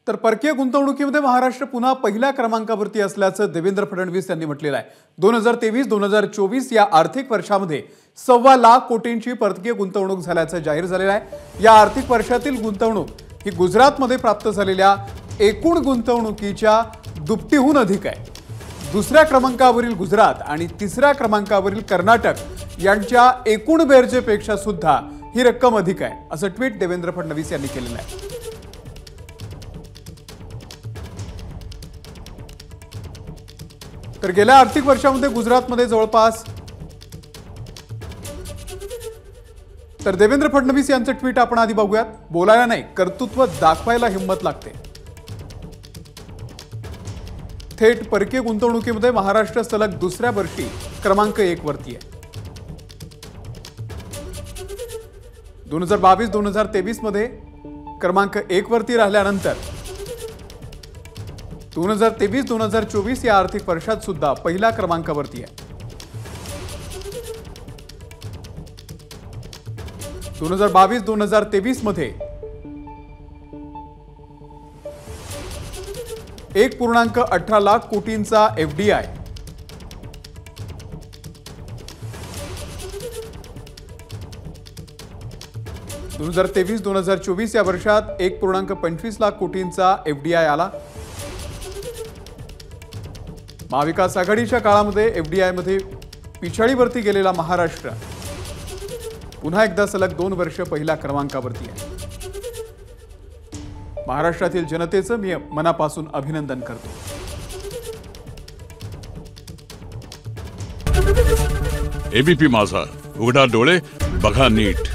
तर परकीय गुंतवणुकीमध्ये महाराष्ट्र पुन्हा पहिल्या क्रमांकावरती असल्याचं देवेंद्र फडणवीस यांनी म्हटलेलं आहे। 2023-2024 या आर्थिक वर्षामध्ये 1.25 लाख कोटींची परकीय गुंतवणूक झाल्याचं जाहीर झालेलं आहे। या आर्थिक वर्षातील गुंतवणूक ही गुजरातमध्ये प्राप्त झालेल्या एकूण गुंतवणुकीच्या दुप्पटीहून अधिक आहे। दुसऱ्या क्रमांकावरील गुजरात आणि तिसऱ्या क्रमांकावरील कर्नाटक यांच्या एकूण बेरजेपेक्षा सुद्धा ही रक्कम अधिक आहे, असं ट्विट देवेंद्र फडणवीस यांनी केलेलं आहे। तर गेल्या आर्थिक वर्षामध्ये गुजरातमध्ये जवळपास तर देवेंद्र फडणवीस यांचं ट्विट आपण आधी बघूयात। बोलायला नाही, कर्तृत्व दाखवायला हिंमत लागते। थेट परकीय गुंतवणुकीमध्ये महाराष्ट्र सलग दुसऱ्या वर्षी क्रमांक 1 वरती आहे। 2022-2023 मध्ये क्रमांक 1 वरती राहिल्यानंतर 2023-2024 या आर्थिक वर्षात सुद्धा पहिल्या क्रमांकावरती आहे। 2022-2023 मध्ये 1.18 लाख कोटींचा एफडीआय, 2023-2024 या वर्षात 1.25 लाख कोटींचा एफडीआय आला। महाविकास आघाडीच्या काळामध्ये एफडीआय मध्ये पिछाडीवरती गेलेला महाराष्ट्र पुन्हा एकदा सलग 2 वर्ष पहिल्या क्रमांकावरती आहे। महाराष्ट्रातील जनतेचं मी मनापासून अभिनंदन करतो। एबीपी माझा, उघडा डोळे बघा नीट।